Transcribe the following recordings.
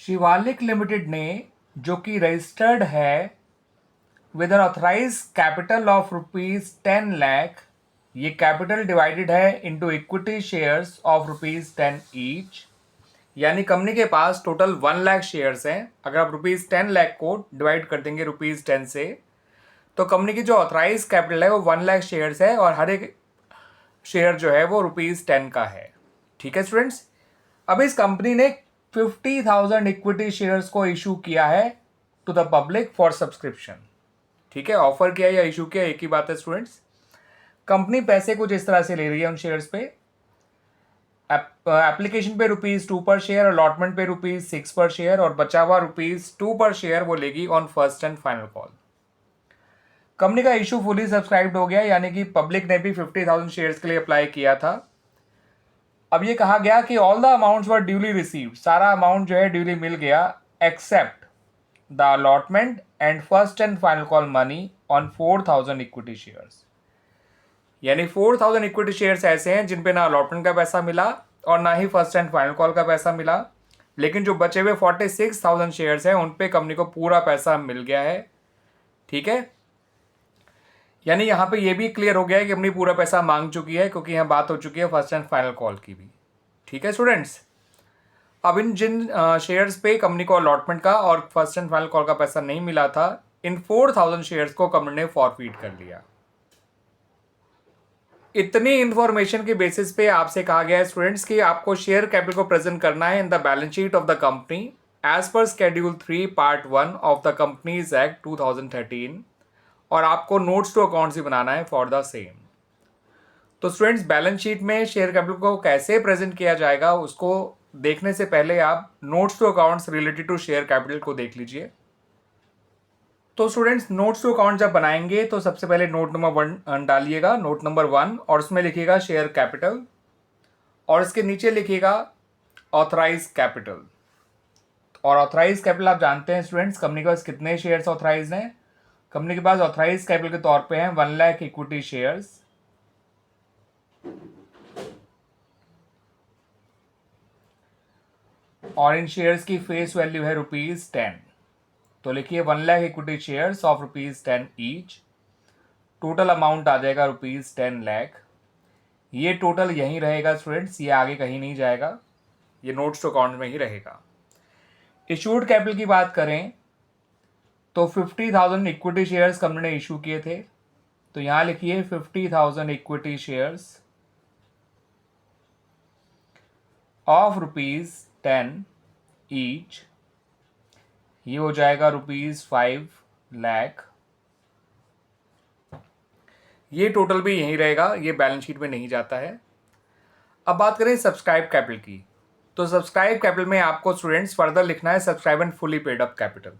Shivalik limited ने, जो कि रजिस्टर्ड है with an authorise capital of ₹10 lakh, ये कैपिटल डिवाइडेड है into equity shares of ₹10 each, यानी कंपनी के पास टोटल 1 लाख शेयर्स हैं। अगर आप ₹10 लाख को डिवाइड कर देंगे ₹10 से, तो कंपनी की जो ऑथराइज कैपिटल है वो 1 लाख शेयर्स है और हर एक शेयर जो है वो ₹10 का है। ठीक है स्टूडेंट्स, अब इस कंपनी ने 50,000 इक्विटी शेयर्स को इशू किया है to the public for subscription. ठीक है, ऑफर किया या इशू किया एक ही बात है स्टूडेंट्स। कंपनी पैसे कुछ इस तरह से ले रही है उन शेयर्स पे। एप्लीकेशन पे ₹2 पर शेयर, अलॉटमेंट पे ₹6 पर शेयर और बचा हुआ ₹2 पर शेयर वो लेगी on first and final call. Company का इशू फुली सब्सक्राइब्ड हो गया, यानी कि पब्लिक ने भी 50,000 शेयर्स के लिए अप्लाई किया था। अब ये कहा गया कि all the amounts were duly received, सारा अमाउंट जो है ड्यूली मिल गया, except the allotment and first and final call money on 4,000 equity shares. यानी 4,000 इक्विटी शेयर्स ऐसे हैं जिन पे ना अलॉटमेंट का पैसा मिला और ना ही फर्स्ट एंड फाइनल कॉल का पैसा मिला, लेकिन जो बचे हुए 46,000 शेयर्स हैं उन पे कंपनी को पूरा पैसा मिल गया है। ठीक है, यानी यहाँ पे ये भी क्लियर हो गया है कि कंपनी पूरा पैसा मांग चुकी है, क्योंकि यहाँ बात हो चुकी है फर्स्ट एंड फाइनल कॉल की भी। ठीक है स्टूडेंट्स, अब इन जिन शेयर्स पे कंपनी को अलॉटमेंट का और फर्स्ट एंड फाइनल कॉल का पैसा नहीं मिला था, इन 4,000 शेयर्स को कंपनी ने फॉरफीट कर लिया। इतनी इंफॉर्मेशन के बेसिस पे आपसे कहा गया है स्टूडेंट्स कि आपको शेयर कैपिटल को प्रेजेंट करना है in the balance sheet of the company as per schedule 3 part 1 of the companies act 2013, और आपको नोट्स टू अकाउंट्स भी बनाना है फॉर द सेम। तो स्टूडेंट्स, बैलेंस शीट में शेयर कैपिटल को कैसे प्रेजेंट किया जाएगा उसको देखने से पहले आप notes to accounts related to share capital को देख लीजिए। तो स्टूडेंट्स, नोट्स टू अकाउंट जब बनाएंगे तो सबसे पहले नोट नंबर 1 डालिएगा, नोट नंबर 1, और उसमें लिखिएगा शेयर कैपिटल और इसके नीचे लिखिएगा ऑथराइज कैपिटल। और ऑथराइज कैपिटल आप जानते हैं स्टूडेंट्स, कंपनी के पास कितने शेयर्स ऑथराइज हैं। कंपनी के पास ऑथराइज कैपिटल के तौर पे हैं 1 लाख इक्विटी शेयर्स, और इन शेयर्स की फेस वैल्यू है ₹10। तो लिखिए 1 lakh equity shares of ₹10 each, total amount आ जाएगा ₹10 लाख। ये टोटल यहीं रहेगा स्टूडेंट्स, ये आगे कहीं नहीं जाएगा, ये नोट्स टू अकाउंट में ही रहेगा। इशूड कैपिटल की बात करें तो 50,000 इक्विटी शेयर्स कंपनी ने इशू किए थे, तो यहां लिखिए 50,000 इक्विटी शेयर्स ऑफ ₹10 ईच, ये हो जाएगा ₹5 लाख। ये टोटल भी यहीं रहेगा, ये बैलेंस शीट में नहीं जाता है। अब बात करें सब्सक्राइब कैपिटल की, तो सब्सक्राइब कैपिटल में आपको स्टूडेंट्स फर्दर लिखना है subscribe and fully paid up capital.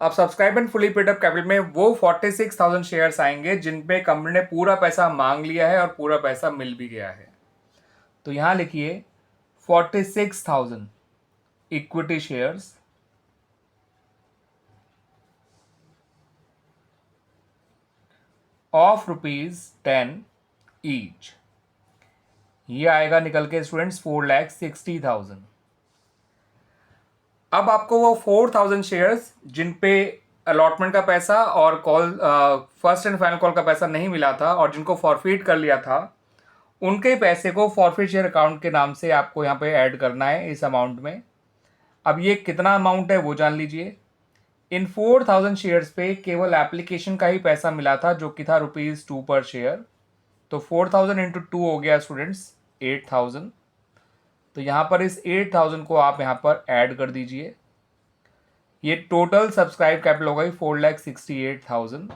अब subscribe and fully paid up capital में वो 46,000 शेयर्स आएंगे जिन पे कंपनी ने पूरा पैसा मांग लिया है और पूरा पैसा मिल भी गया है। तो यहां लिखिए 46,000 इक्विटी शेयर्स ऑफ ₹10 ईच, ये आएगा निकल के स्टूडेंट्स 4,60,000। अब आपको वो 4,000 शेयर्स जिन पे अलॉटमेंट का पैसा और call first and final call का पैसा नहीं मिला था और जिनको फॉरफीट कर लिया था, उनके पैसे को फॉरफीट शेयर अकाउंट के नाम से आपको यहाँ पे ऐड करना है इस अमाउंट में। अब ये कितना अमाउंट है वो जान लीजिए। इन 4,000 शेयर्स पे केवल एप्लीकेशन का ही पैसा मिला था जो कि था ₹2 पर शेयर, तो 4,000 इंटू 2 हो गया स्टूडेंट्स 8,000। तो यहाँ पर इस 8,000 को आप यहाँ पर ऐड कर दीजिए, ये टोटल सब्सक्राइब कैपिटल हो गई 4,68,000,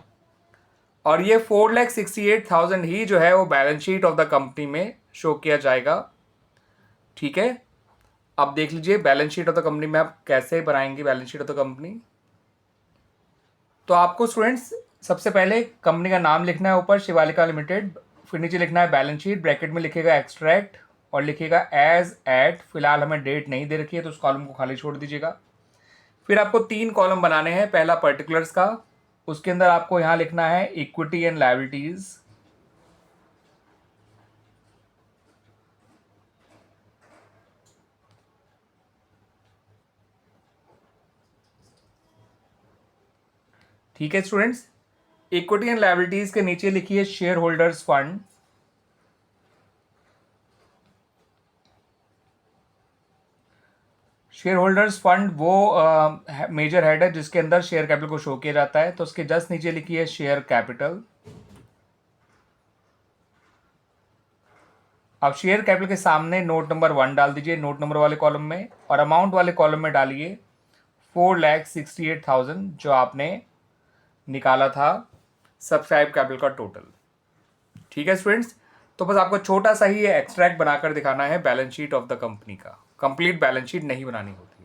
और ये 4,68,000 ही जो है वो balance sheet of the company में शो किया जाएगा। ठीक है, अब देख लीजिए balance sheet of the company में आप कैसे बनाएंगे balance sheet of the company. तो आपको स्टूडेंट्स सबसे पहले कंपनी का नाम लिखना है ऊपर शिवालिका लिमिटेड, फिर नीचे लिखना है बैलेंस शीट, ब्रैकेट में लिखेगा एक्सट्रैक्ट और लिखेगा एज एट, फिलहाल हमें डेट नहीं दे रखी है तो उस कॉलम को खाली छोड़ दीजिएगा। फिर आपको 3 कॉलम बनाने हैं, पहला पर्टिकुलर्स का, उसके अंदर आपको यहाँ लिखना है इक्विटी एंड लायबिलिटीज, ठीक है स्टूडेंट्स, इक्विटी एंड लायबिलिटीज के नीचे लिखिए share holders fund. Share holders fund वो मेजर हेड है जिसके अंदर शेयर कैपिटल को शो किया जाता है, तो उसके जस्ट नीचे लिखिए शेयर कैपिटल। अब शेयर कैपिटल के सामने नोट नंबर 1 डाल दीजिए नोट नंबर वाले कॉलम में, और अमाउंट वाले कॉलम में डालिए 4,68,000 जो आपने निकाला था सब्सक्राइब कैपिटल का टोटल। ठीक है स्टूडेंट्स, तो बस आपको छोटा सा ही एक्सट्रैक्ट बनाकर दिखाना है balance sheet of the company का, कंप्लीट बैलेंस शीट नहीं बनानी होती।